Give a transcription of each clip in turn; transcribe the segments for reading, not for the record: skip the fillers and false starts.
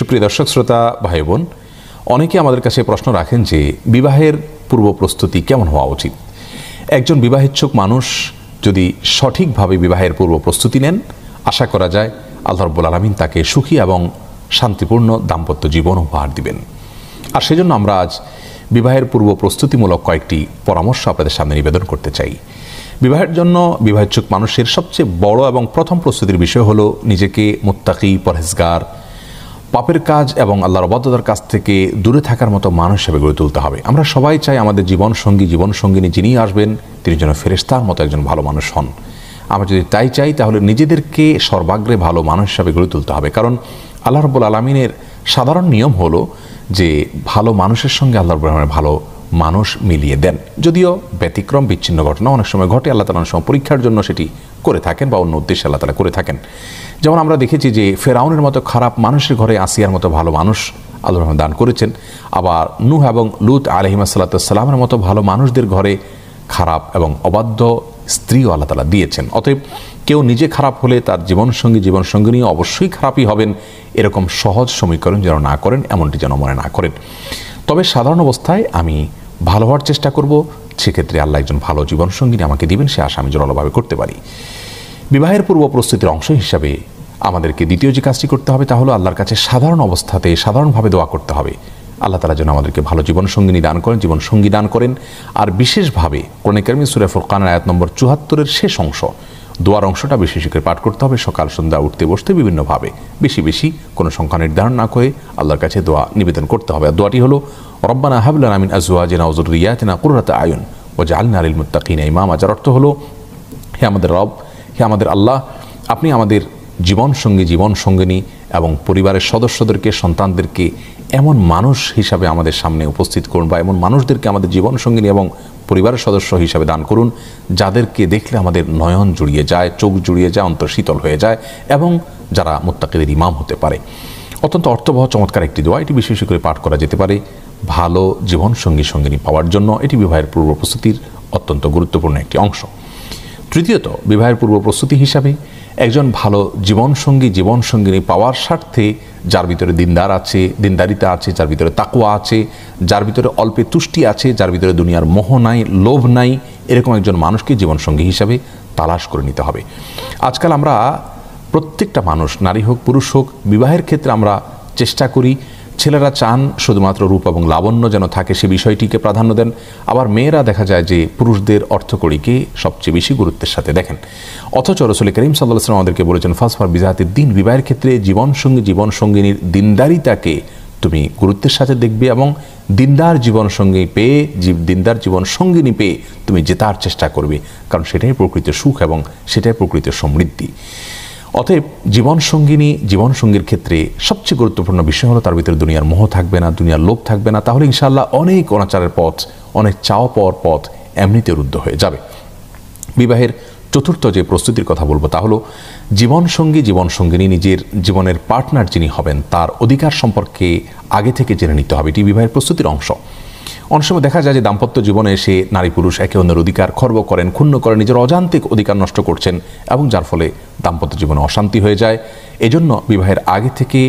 সুপ্রিয় দর্শক শ্রোতা ভাই বোন, অনেকে আমাদের কাছে প্রশ্ন রাখেন যে বিবাহের পূর্ব প্রস্তুতি কেমন হওয়া উচিত। একজন বিবাহেচ্ছুক মানুষ যদি সঠিকভাবে বিবাহের পূর্ব প্রস্তুতি নেন, আশা করা যায় আল্লাহ রাব্বুল আলামিন তাকে সুখী এবং শান্তিপূর্ণ দাম্পত্য জীবন উপহার দিবেন। আর সেজন্য আমরা আজ বিবাহের পূর্ব প্রস্তুতিমূলক কয়েকটি পরামর্শ আপনাদের সামনে নিবেদন করতে চাই। বিবাহের জন্য বিবাহেচ্ছুক মানুষের সবচেয়ে বড় এবং প্রথম প্রস্তুতির বিষয় হলো নিজেকে মুত্তাকি, পরহেজগার, পাপের কাজ এবং আল্লাহর ইবাদতের কাছ থেকে দূরে থাকার মতো মানুষ হিসেবে গড়ে তুলতে হবে। আমরা সবাই চাই আমাদের জীবনসঙ্গিনী যিনি আসবেন তিনি যেন ফেরেশতার মতো একজন ভালো মানুষ হন। আমরা যদি তাই চাই তাহলে নিজেদেরকে সর্বাগ্রে ভালো মানুষ হিসেবে গড়ে তুলতে হবে। কারণ আল্লাহ রাব্বুল আলামিনের সাধারণ নিয়ম হলো যে ভালো মানুষের সঙ্গে আল্লাহ রাব্বুল আলামিন ভালো মানুষ মিলিয়ে দেন। যদিও ব্যতিক্রম বিচ্ছিন্ন ঘটনা অনেক সময় ঘটে, আল্লাহ তাআলা অনেক সময় পরীক্ষার জন্য সেটি করে থাকেন বা অন্য উদ্দেশ্যে আল্লাহ তাআলা করে থাকেন। যেমন আমরা দেখেছি যে ফেরাউনের মতো খারাপ মানুষের ঘরে আসিয়ার মতো ভালো মানুষ আল্লাহ রাব্বুল দান করেছেন। আবার নূহ এবং লূত আলাইহিসসালামের মতো ভালো মানুষদের ঘরে খারাপ এবং অবাধ্য স্ত্রীও আল্লাহ তাআলা দিয়েছেন। অতএব কেউ নিজে খারাপ হলে তার জীবনসঙ্গিনী অবশ্যই খারাপই হবেন, এরকম সহজ সমীকরণ যেন না করেন, এমনটি যেন মনে না করেন। তবে সাধারণ অবস্থায় আমি ভালো হওয়ার চেষ্টা করব, সেক্ষেত্রে আল্লাহ একজন ভালো জীবনসঙ্গিনী আমাকে দিবেন, সে আশা আমি জোরালোভাবে করতে পারি। বিবাহের পূর্ব প্রস্তুতির অংশ হিসাবে আমাদেরকে দ্বিতীয় যে কাজটি করতে হবে তা হলো আল্লাহর কাছে সাধারণ অবস্থাতে সাধারণভাবে দোয়া করতে হবে। আল্লাহ তাআলা যেন আমাদেরকে ভালো জীবনসঙ্গিনী দান করেন, জীবনসঙ্গী দান করেন। আর বিশেষভাবে কোরআনে কারিমে সূরা ফুরকানের আয়াত নম্বর ৭৪-এর শেষ অংশ, দোয়ার অংশটা বেশি বেশি করে পাঠ করতে হবে। সকাল সন্ধ্যা উঠতে বসতে বিভিন্নভাবে বেশি বেশি কোনো সংখ্যা নির্ধারণ না করে আল্লাহর কাছে দোয়া নিবেদন করতে হবে। আর দোয়াটি হলো রব্বানা হাব লানা মিন আজওয়াজিনা ওয়া যুররিয়াতিনা কুররাতা আয়ুন ওয়াজআলনা লিল মুত্তাকিনা ইমামা। যার অর্থ হলো, হে আমাদের রব, হে আমাদের আল্লাহ, আপনি আমাদের জীবনসঙ্গিনী এবং পরিবারের সদস্যদেরকে, সন্তানদেরকে এমন মানুষ হিসাবে আমাদের সামনে উপস্থিত করুন, বা এমন মানুষদেরকে আমাদের জীবনসঙ্গিনী এবং পরিবারের সদস্য হিসাবে দান করুন যাদেরকে দেখলে আমাদের নয়ন জুড়িয়ে যায়, চোখ জুড়িয়ে যায়, অন্তর শীতল হয়ে যায়, এবং যারা মুত্তাকিদের ইমাম হতে পারে। অত্যন্ত অর্থবহ চমৎকার একটি দোয়া, এটি বিশেষ করে পাঠ করা যেতে পারে ভালো জীবনসঙ্গিনী পাওয়ার জন্য। এটি বিবাহের পূর্ব প্রস্তুতির অত্যন্ত গুরুত্বপূর্ণ একটি অংশ। তৃতীয়ত, বিবাহের পূর্ব প্রস্তুতি হিসাবে একজন ভালো জীবনসঙ্গিনী পাওয়ার স্বার্থে যার ভিতরে দিনদারিতা আছে, যার ভিতরে তাকওয়া আছে, যার ভিতরে অল্পে তুষ্টি আছে, যার ভিতরে দুনিয়ার মোহ নাই, লোভ নাই, এরকম একজন মানুষকে জীবনসঙ্গী হিসাবে তালাশ করে নিতে হবে। আজকাল আমরা প্রত্যেকটা মানুষ, নারী হোক পুরুষ হোক, বিবাহের ক্ষেত্রে আমরা চেষ্টা করি, ছেলেরা চান শুধুমাত্র রূপ এবং লাবণ্য যেন থাকে, সে বিষয়টিকে প্রাধান্য দেন। আবার মেয়েরা দেখা যায় যে পুরুষদের অর্থকড়িকে সবচেয়ে বেশি গুরুত্বের সাথে দেখেন। অথচ রাসূল করিম সাল্লাল্লাহু আলাইহি ওয়াসাল্লাম আমাদেরকে বলেছেন ফাসফার বিযাতিদ দ্বীন, বিবাহের ক্ষেত্রে জীবনসঙ্গিনীর দিনদারিতাকে তুমি গুরুত্বের সাথে দেখবে এবং দিনদার জীবনসঙ্গিনী পেয়ে তুমি জেতার চেষ্টা করবে, কারণ সেটাই প্রকৃত সুখ এবং সেটাই প্রকৃত সমৃদ্ধি। অতএব জীবনসঙ্গীর ক্ষেত্রে সবচেয়ে গুরুত্বপূর্ণ বিষয় হলো তার ভিতরে দুনিয়ার মোহ থাকবে না, দুনিয়ার লোভ থাকবে না। তাহলে ইনশাআল্লাহ অনেক অনাচারের পথ, অনেক চাওয়া পাওয়ার পথ এমনিতে রুদ্ধ হয়ে যাবে। বিবাহের চতুর্থ যে প্রস্তুতির কথা বলবো তা হলো জীবনসঙ্গিনী নিজের জীবনের পার্টনার যিনি হবেন তার অধিকার সম্পর্কে আগে থেকে জেনে নিতে হবে। এটি বিবাহের প্রস্তুতির অংশ। অনেক সময় দেখা যায় যে দাম্পত্য জীবনে এসে নারী পুরুষ একে অন্যের অধিকার খর্ব করেন, ক্ষুণ্ণ করেন, নিজের অযান্ত্রিক অধিকার নষ্ট করছেন এবং যার ফলে দাম্পত্য জীবনে অশান্তি হয়ে যায়। এজন্য বিবাহের আগে থেকে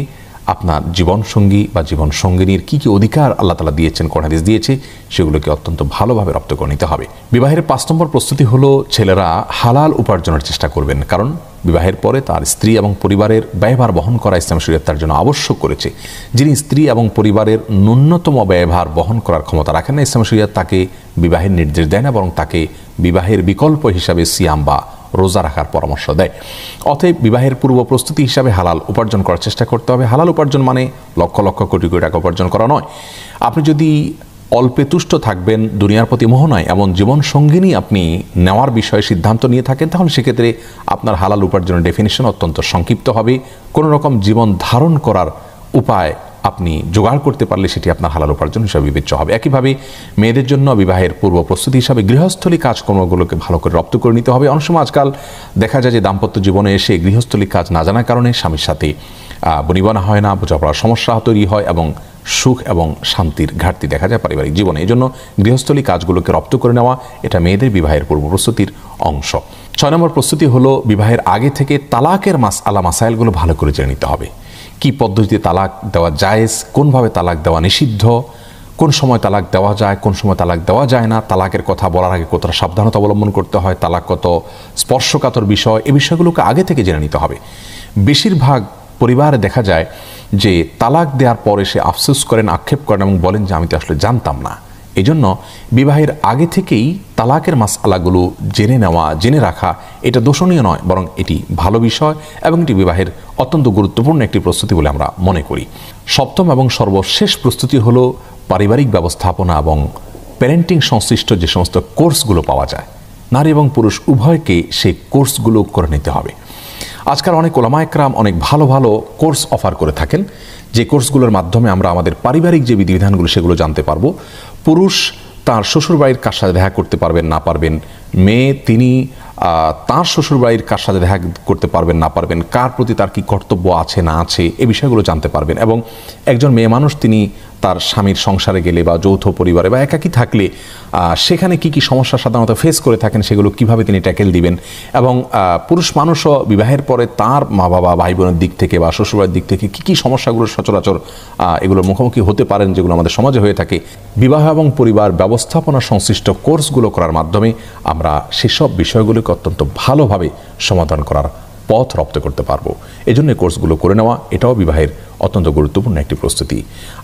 আপনার জীবনসঙ্গী বা জীবনসঙ্গিনীর কী কী অধিকার আল্লাহ তাআলা দিয়েছেন, কোরআন হাদিস দিয়েছে, সেগুলোকে অত্যন্ত ভালোভাবে রপ্ত করে নিতে হবে। বিবাহের ৫ নম্বর প্রস্তুতি হলো ছেলেরা হালাল উপার্জনের চেষ্টা করবেন, কারণ বিবাহের পরে তার স্ত্রী এবং পরিবারের ব্যয়ভার বহন করা ইসলাম শরীয়ত তার জন্য আবশ্যক করেছে। যিনি স্ত্রী এবং পরিবারের ন্যূনতম ব্যয়ভার বহন করার ক্ষমতা রাখেন না, ইসলাম শরীয়ত তাকে বিবাহের নির্দেশ দেয় না, বরং তাকে বিবাহের বিকল্প হিসাবে সিয়াম বা রোজা রাখার পরামর্শ দেয়। অতএব বিবাহের পূর্ব প্রস্তুতি হিসাবে হালাল উপার্জন করার চেষ্টা করতে হবে। হালাল উপার্জন মানে লক্ষ লক্ষ কোটি কোটি টাকা উপার্জন করা নয়। আপনি যদি অল্পে তুষ্ট থাকবেন, দুনিয়ার প্রতি মোহ নয়, এমন জীবনসঙ্গিনী আপনি নেওয়ার বিষয়ে সিদ্ধান্ত নিয়ে থাকেন, তাহলে সেক্ষেত্রে আপনার হালাল উপার্জনের ডেফিনিশন অত্যন্ত সংক্ষিপ্ত হবে। কোনো রকম জীবন ধারণ করার উপায় আপনি জোগাড় করতে পারলে সেটি আপনার হালাল উপার্জন হিসাবে বিবেচ্য হবে। একইভাবে মেয়েদের জন্য বিবাহের পূর্ব প্রস্তুতি হিসাবে গৃহস্থলী কাজকর্মগুলোকে ভালো করে রপ্ত করে নিতে হবে। অনেক সময় আজকাল দেখা যায় যে দাম্পত্য জীবনে এসে গৃহস্থলী কাজ না জানার কারণে স্বামীর সাথে বনিবনা হয় না, বোঝাপড়ার সমস্যা তৈরি হয় এবং সুখ এবং শান্তির ঘাটতি দেখা যায় পারিবারিক জীবনে। এই জন্য গৃহস্থলী কাজগুলোকে রপ্ত করে নেওয়া এটা মেয়েদের বিবাহের পূর্ব প্রস্তুতির অংশ। ৬ নম্বর প্রস্তুতি হলো বিবাহের আগে থেকে তালাকের মাসাইলগুলো ভালো করে জেনে নিতে হবে। কি পদ্ধতিতে তালাক দেওয়া জায়েজ, কোনভাবে তালাক দেওয়া নিষিদ্ধ, কোন সময় তালাক দেওয়া যায়, কোন সময় তালাক দেওয়া যায় না, তালাকের কথা বলার আগে কতটা সাবধানতা অবলম্বন করতে হয়, তালাক কত স্পর্শকাতর বিষয়, এই বিষয়গুলোকে আগে থেকে জেনে নিতে হবে। বেশিরভাগ পরিবারে দেখা যায় যে তালাক দেওয়ার পরে সে আফসোস করেন, আক্ষেপ করেন এবং বলেন যে আমি তো আসলে জানতাম না। এই জন্য বিবাহের আগে থেকেই তালাকের মাসআলাগুলো জেনে নেওয়া, জেনে রাখা এটা দোষণীয় নয়, বরং এটি ভালো বিষয় এবং এটি বিবাহের অত্যন্ত গুরুত্বপূর্ণ একটি প্রস্তুতি বলে আমরা মনে করি। সপ্তম এবং সর্বশেষ প্রস্তুতি হলো পারিবারিক ব্যবস্থাপনা এবং প্যারেন্টিং সংশ্লিষ্ট যে সমস্ত কোর্সগুলো পাওয়া যায়, নারী এবং পুরুষ উভয়কে সেই কোর্সগুলো করে নিতে হবে। আজকাল অনেক ওলামা একরাম অনেক ভালো ভালো কোর্স অফার করে থাকেন, যে কোর্সগুলোর মাধ্যমে আমরা আমাদের পারিবারিক যে বিধিবিধানগুলো সেগুলো জানতে পারবো। পুরুষ তার শ্বশুরবাড়ির কার সাথে দেখা করতে পারবেন না পারবেন, মেয়ে তিনি তার শ্বশুরবাড়ির কার সাথে দেখা করতে পারবেন না পারবেন, কার প্রতি তার কি কর্তব্য আছে না আছে, এই বিষয়গুলো জানতে পারবেন। এবং একজন মেয়ে মানুষ তিনি তার স্বামীর সংসারে গেলে বা যৌথ পরিবারে বা একাকী থাকলে সেখানে কি কি সমস্যা সাধারণত ফেস করে থাকেন সেগুলো কিভাবে তিনি ট্যাকেল দিবেন। এবং পুরুষ মানুষও বিবাহের পরে তার মা বাবা ভাই বোনের দিক থেকে বা শ্বশুরবাড়ির দিক থেকে কি কি সমস্যাগুলো সচরাচর এগুলোর মুখোমুখি হতে পারেন, যেগুলো আমাদের সমাজে হয়ে থাকে। বিবাহ এবং পরিবার ব্যবস্থাপনা সংশ্লিষ্ট কোর্সগুলো করার মাধ্যমে আমরা সেসব বিষয়গুলোকে অত্যন্ত ভালোভাবে সমাধান করার পথ রপ্ত করতে পারবো। এই জন্য কোর্সগুলো করে নেওয়া এটাও বিবাহের অত্যন্ত গুরুত্বপূর্ণ একটি প্রস্তুতি।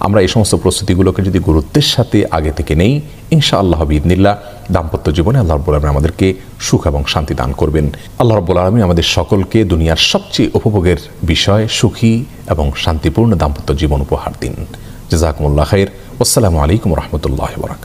আমরা এই সমস্ত প্রস্তুতিগুলোকে যদি গুরুত্বের সাথে আগে থেকে নেই, ইনশাআল্লাহ বিইذনিল্লাহ দাম্পত্য জীবনে আল্লাহ রাব্বুল আলামিন আমাদেরকে সুখ এবং শান্তি দান করবেন। আল্লাহ রাব্বুল আলামিন আমাদের সকলকে দুনিয়ার সবচেয়ে উপভোগের বিষয় সুখী এবং শান্তিপূর্ণ দাম্পত্য জীবন উপহার দিন। জাযাকুমুল্লাহ খাইর। আসসালামু আলাইকুম ওয়া রাহমাতুল্লাহি ওয়া বারাকাতুহু।